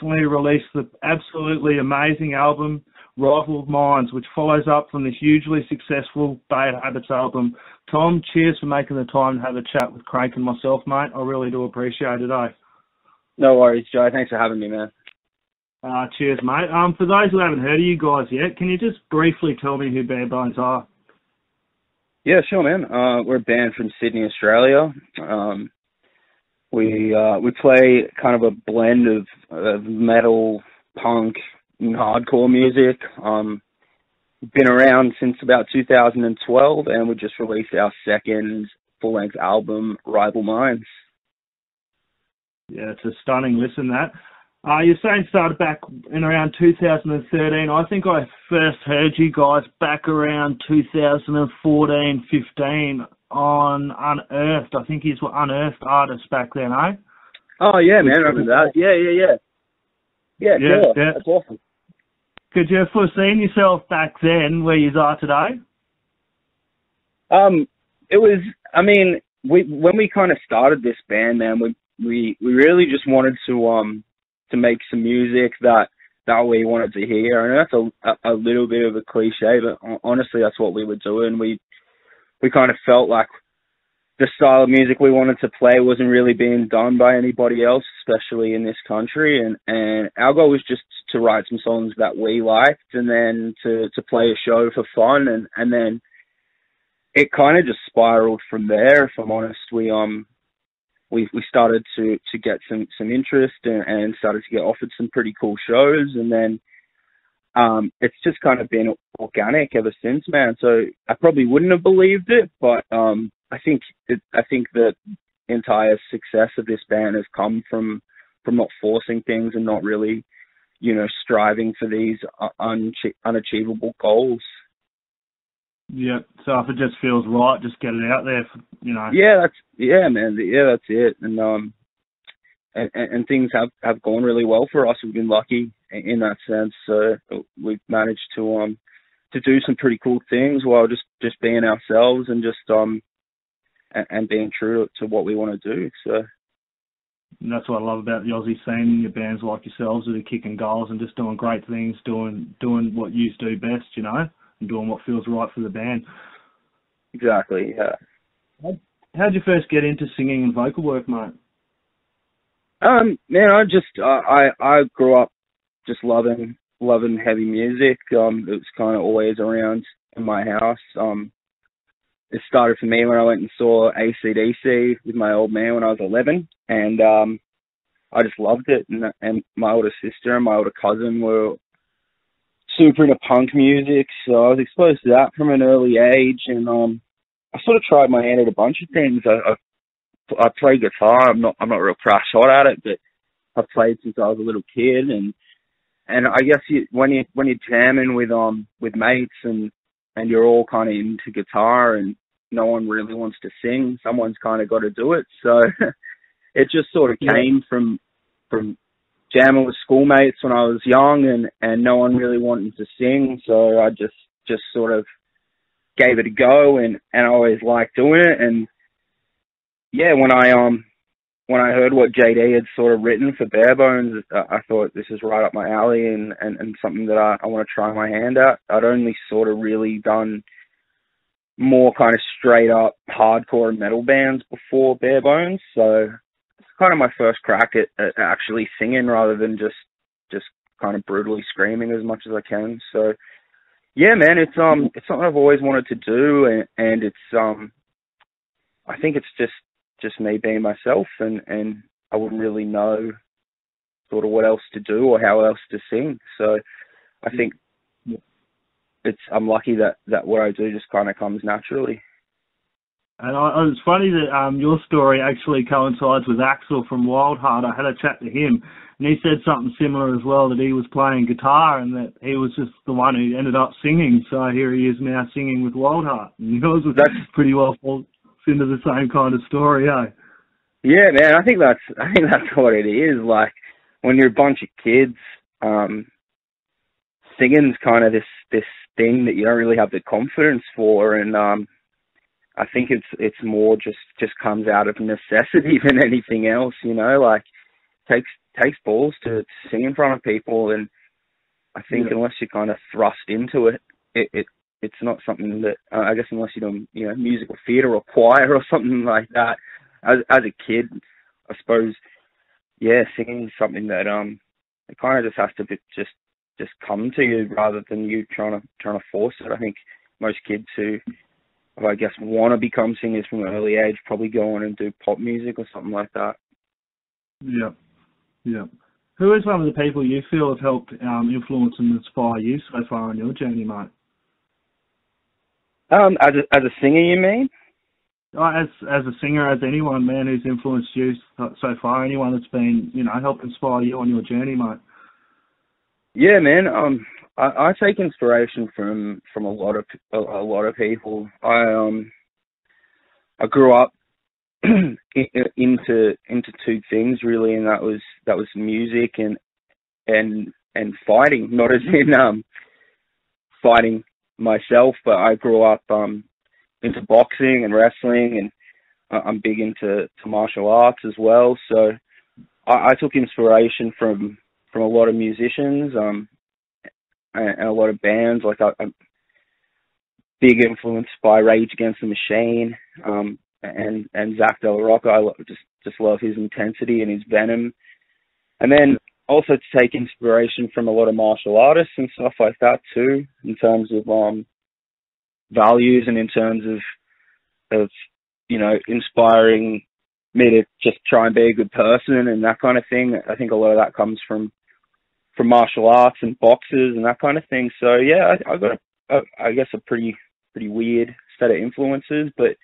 recently released the absolutely amazing album, Rival Minds, which follows up from the hugely successful Bad Habits album. Tom, cheers for making the time to have a chat with Crannk and myself, mate. I really do appreciate it, eh? No worries, Joe. Thanks for having me, man. Cheers, mate. For those who haven't heard of you guys yet, can you just briefly tell me who Bare Bones are? Yeah, sure, man. We're a band from Sydney, Australia. We play kind of a blend of metal, punk, and hardcore music. Been around since about 2012, and we just released our second full-length album, Rival Minds. Yeah, it's a stunning listen, that. You're saying started back in around 2013. I think I first heard you guys back around 2014, 15 on Unearthed. I think he's Unearthed artists back then, eh? Oh, yeah, man, I remember that. Yeah. Yeah, that's awesome. Could you have foreseen yourself back then where you are today? It was, I mean, when we kind of started this band, man, we really just wanted to make some music that we wanted to hear. And that's a little bit of a cliche, but honestly, that's what we were doing. We kind of felt like the style of music we wanted to play wasn't really being done by anybody else, especially in this country. And our goal was just to write some songs that we liked, and then to play a show for fun. And then it kind of just spiraled from there. If I'm honest, we started to get some interest and started to get offered some pretty cool shows, and then it's just kind of been organic ever since, man. So I probably wouldn't have believed it, but I think the entire success of this band has come from not forcing things and not really, striving for these unachievable goals. Yeah, so if it just feels right, just get it out there, Yeah, man. Yeah, that's it. And things have gone really well for us. We've been lucky in that sense. So we've managed to do some pretty cool things while just being ourselves and just and being true to what we want to do. So. And that's what I love about the Aussie scene. Your bands like yourselves that are kicking goals and just doing great things, doing what you do best, and doing what feels right for the band. Exactly, yeah. How'd you first get into singing and vocal work, mate? Man, I grew up just loving heavy music. It was kind of always around in my house. It started for me when I went and saw AC/DC with my old man when I was 11, and I just loved it. And my older sister and my older cousin were super into punk music, so I was exposed to that from an early age, and I sort of tried my hand at a bunch of things. I play guitar. I'm not real crash hot at it, but I've played since I was a little kid, and I guess when you're jamming with mates and you're all kind of into guitar and no one really wants to sing, someone's kind of got to do it. So it just sort of came from jamming with schoolmates when I was young, and no one really wanted to sing, so I just sort of gave it a go, and I always liked doing it. And yeah, when I heard what JD had sort of written for Bare Bones, I thought this is right up my alley and something that I want to try my hand at. I'd only sort of really done more kind of straight up hardcore metal bands before Bare Bones, so it's kind of my first crack at actually singing rather than just kind of brutally screaming as much as I can. So yeah, man, it's something I've always wanted to do, and it's I think it's just me being myself, and I wouldn't really know sort of what else to do or how else to sing. So I think I'm lucky that what I do just kind of comes naturally. And it's funny that your story actually coincides with Axel from Wildheart. I had a chat to him, and he said something similar as well, that he was playing guitar and that he was just the one who ended up singing. So here he is now singing with Wildheart. And yours was pretty well falls into the same kind of story, eh? Yeah, man. I think that's what it is. Like when you're a bunch of kids, singing's kind of this thing that you don't really have the confidence for, and I think it's more just comes out of necessity than anything else, like takes balls to sing in front of people, and I think unless you're kind of thrust into it, it's not something that I guess unless you're doing musical theatre or choir or something like that. As a kid, I suppose, singing is something that it kind of just has to just come to you rather than you trying to force it. I think most kids who, I guess, want to become singers from an early age probably go on and do pop music or something like that. Yeah. Who is one of the people you feel have helped influence and inspire you so far on your journey, mate? As a singer, you mean? As a singer, as anyone, man, who's influenced you so far, anyone that's been, helped inspire you on your journey, mate. Yeah, man. I take inspiration from a lot of people. I grew up into two things really, and that was music and fighting. Not as in fighting myself, but I grew up into boxing and wrestling, and I'm big into martial arts as well. So I took inspiration from a lot of musicians and a lot of bands. Like I'm big influenced by Rage Against the Machine and Zach De La Rocca. I just love his intensity and his venom. And then also to take inspiration from a lot of martial artists and stuff like that too, in terms of values and in terms of inspiring me to just try and be a good person and that kind of thing. I think a lot of that comes from martial arts and boxers and that kind of thing. So yeah, I've got I guess a pretty weird set of influences, but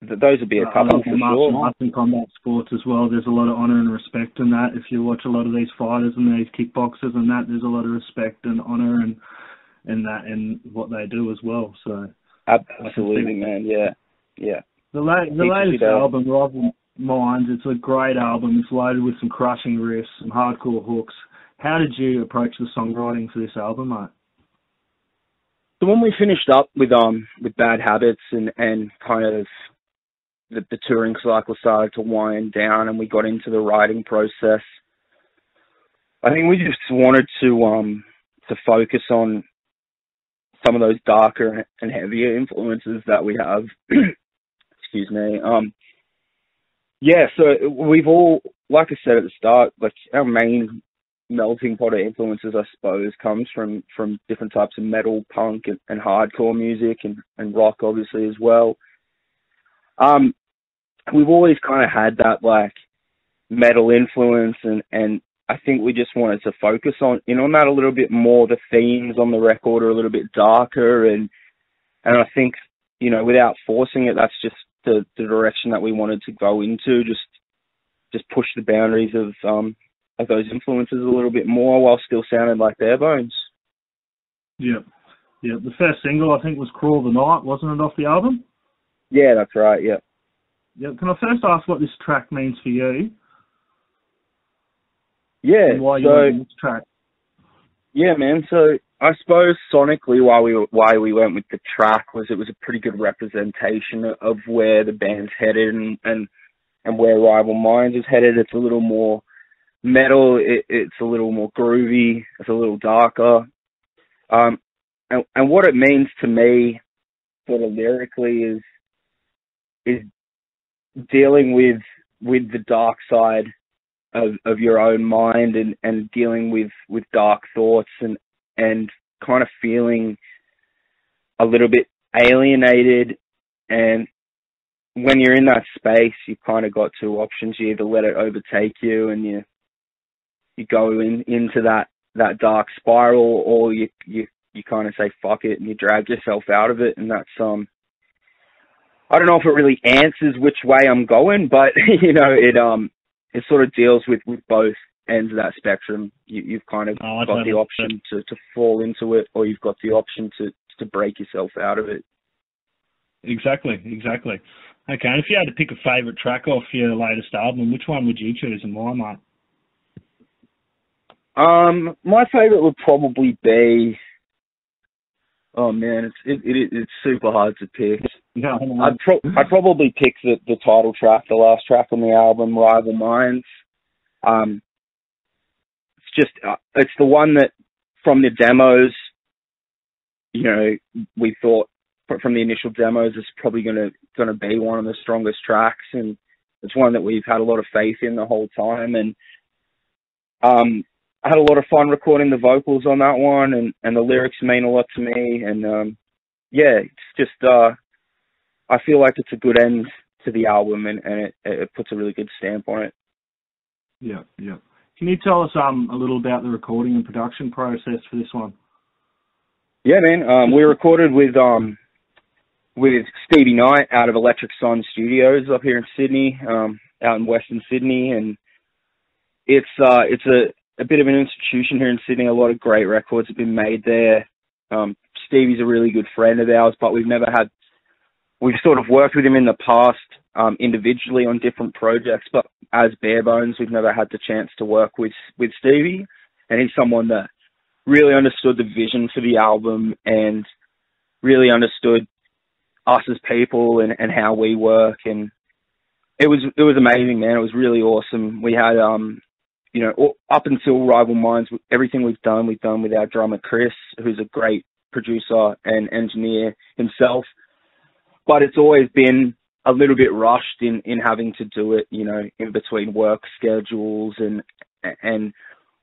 those would be a couple for sure. Arts and combat sports as well. There's a lot of honour and respect in that. If you watch a lot of these fighters and these kickboxers and that, there's a lot of respect and honour and that in what they do as well. So absolutely, man. Yeah. The latest album, Rival Minds, it's a great album. It's loaded with some crushing riffs and hardcore hooks. How did you approach the songwriting for this album, mate? So when we finished up with Bad Habits and kind of the touring cycle started to wind down and we got into the writing process, I think we just wanted to focus on some of those darker and heavier influences that we have. Excuse me. So we've all, like I said at the start, like our main melting pot of influences, I suppose, comes from different types of metal, punk, and hardcore music, and rock, obviously, as well. We've always kind of had that, like, metal influence, and I think we just wanted to focus on that a little bit more. The themes on the record are a little bit darker, and I think, without forcing it, that's just the direction that we wanted to go into, just push the boundaries of those influences a little bit more while still sounding like Bare Bones. Yeah. The first single, I think, was Crawl the Night, wasn't it, off the album? Yeah, that's right, yeah. Yeah. Can I first ask what this track means for you? Yeah. And why you went with this track? Yeah, man. So I suppose sonically why we went with the track was it was a pretty good representation of where the band's headed and where Rival Minds is headed. It's a little more metal, it's a little more groovy, it's a little darker. And what it means to me sort of lyrically is dealing with the dark side of your own mind and dealing with dark thoughts and kind of feeling a little bit alienated. And when you're in that space, you've kind of got two options. You either let it overtake you and you go into that dark spiral, or you kind of say fuck it and you drag yourself out of it. And that's I don't know if it really answers which way I'm going, but it sort of deals with both ends of that spectrum. You've kind of got the option to fall into it, or you've got the option to break yourself out of it. Exactly. Okay, and if you had to pick a favourite track off your latest album, which one would you choose and why, mate? My favourite would probably be... Oh man, it's super hard to pick. Yeah, I'd probably pick the title track, the last track on the album, Rival Minds. just it's the one that from the demos, you know, we thought from the initial demos is probably gonna be one of the strongest tracks, and it's one that we've had a lot of faith in the whole time. And I had a lot of fun recording the vocals on that one, and the lyrics mean a lot to me. And yeah, it's just I feel like it's a good end to the album, and it puts a really good stamp on it. Yeah, yeah. Can you tell us a little about the recording and production process for this one? Yeah, man. We recorded with Stevie Knight out of Electric Sun Studios up here in Sydney, out in Western Sydney, and it's a bit of an institution here in Sydney. A lot of great records have been made there. Stevie's a really good friend of ours, but we've sort of worked with him in the past, individually on different projects, but as Bare Bones, we've never had the chance to work with Stevie, and he's someone that really understood the vision for the album and really understood us as people and how we work. And it was amazing, man. It was really awesome. We had, you know, up until Rival Minds, everything we've done with our drummer, Chris, who's a great producer and engineer himself. But it's always been a little bit rushed in having to do it, you know, in between work schedules, and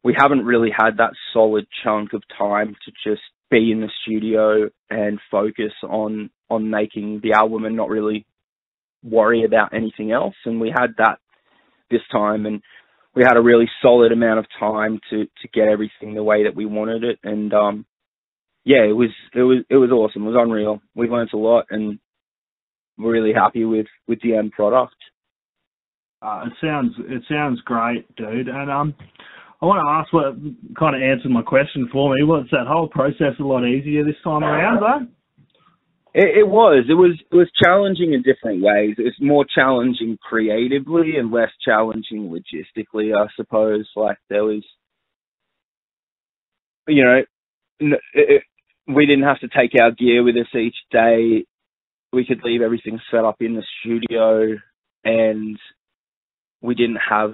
we haven't really had that solid chunk of time to just be in the studio and focus on making the album and not really worry about anything else. And we had that this time, and we had a really solid amount of time to get everything the way that we wanted it. And yeah, it was awesome. It was unreal. We learned a lot, and we're really happy with the end product. It sounds great, dude. And I want to ask what kind of answered my question for me. Was that whole process a lot easier this time around, though? It was challenging in different ways. It was more challenging creatively and less challenging logistically, I suppose. Like, there was, you know, we didn't have to take our gear with us each day. We could leave everything set up in the studio, and we didn't have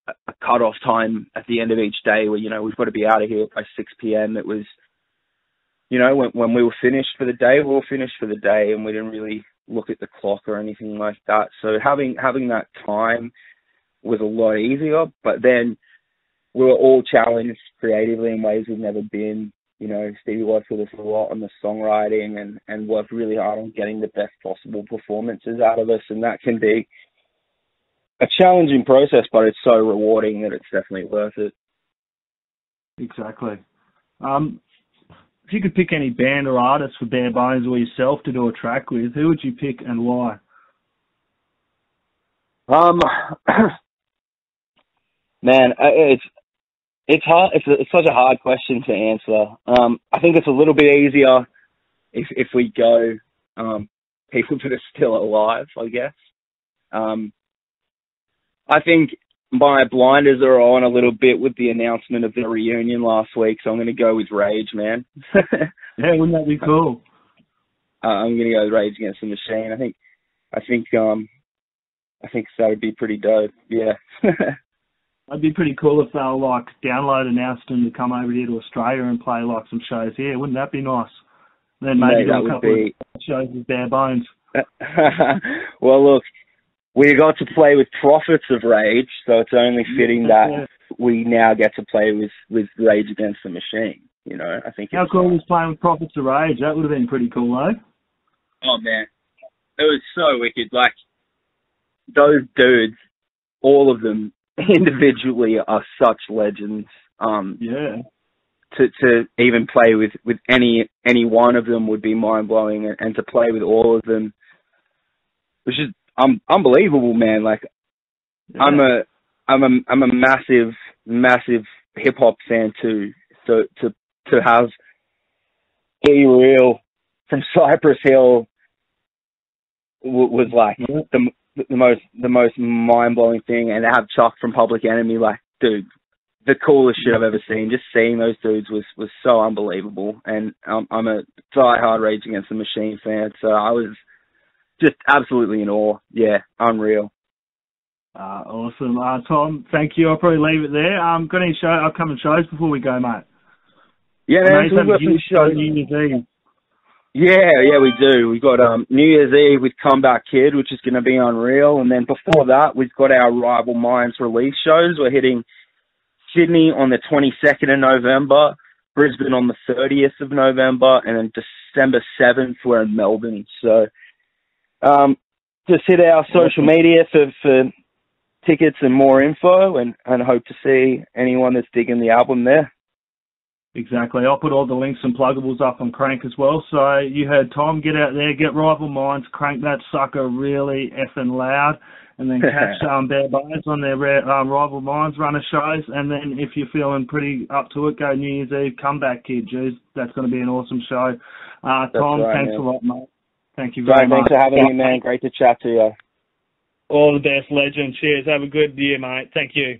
a cut-off time at the end of each day where, you know, we've got to be out of here by 6 p.m. It was, you know, when we were finished for the day, we were finished for the day, and we didn't really look at the clock or anything like that. So having that time was a lot easier, but then we were all challenged creatively in ways we've never been. You know, Stevie worked with us a lot on the songwriting and worked really hard on getting the best possible performances out of us, and that can be a challenging process, but it's so rewarding that it's definitely worth it. Exactly. If you could pick any band or artist for Bare Bones or yourself to do a track with, who would you pick and why? Man, it's hard. It's such a hard question to answer. I think it's a little bit easier if we go people that are still alive, I guess. I think my blinders are on a little bit with the announcement of the reunion last week, so I'm going to go with Rage, man. Yeah, wouldn't that be cool? I'm going to go with Rage Against the Machine. I think that would be pretty dope. Yeah. It'd be pretty cool if they were like download announced them to come over here to Australia and play like some shows here. Wouldn't that be nice? Then maybe do a couple of shows with Bare Bones. Well, look, we got to play with Prophets of Rage, so it's only fitting that we now get to play with Rage Against the Machine. You know, I think. How cool was playing with Prophets of Rage? That would have been pretty cool, though. Oh man, it was so wicked. Like, those dudes, all of them individually are such legends. Yeah. To even play with any one of them would be mind blowing, and to play with all of them, which is unbelievable, man. Like, yeah. I'm a massive hip hop fan too. So to have Be Real from Cypress Hill was like the most mind blowing thing, and to have Chuck from Public Enemy, like, dude, the coolest shit I've ever seen. Just seeing those dudes was so unbelievable. And I'm a die-hard Rage Against the Machine fan, so I was just absolutely in awe. Yeah, unreal. Awesome. Tom, thank you. I'll probably leave it there. Got any upcoming shows before we go, mate? Yeah, man, so we've got some shows. New Year's Eve. Yeah, we do. We've got New Year's Eve with Comeback Kid, which is going to be unreal. And then before that, we've got our Rival Minds release shows. We're hitting Sydney on the 22nd of November, Brisbane on the 30th of November, and then December 7th, we're in Melbourne. So just hit our social media for tickets and more info, and hope to see anyone that's digging the album there. Exactly. I'll put all the links and pluggables up on Crannk as well. So you heard Tom, get out there, get Rival Minds, crank that sucker really effing loud, and then catch Bare Bones on their Rival Minds runner shows. And then if you're feeling pretty up to it, go New Year's Eve, Comeback Kid, geez. That's going to be an awesome show. Tom, right, thanks man. a lot, mate. Thank you very much. Thanks for having me, man. Great to chat to you. All the best, legend. Cheers. Have a good year, mate. Thank you.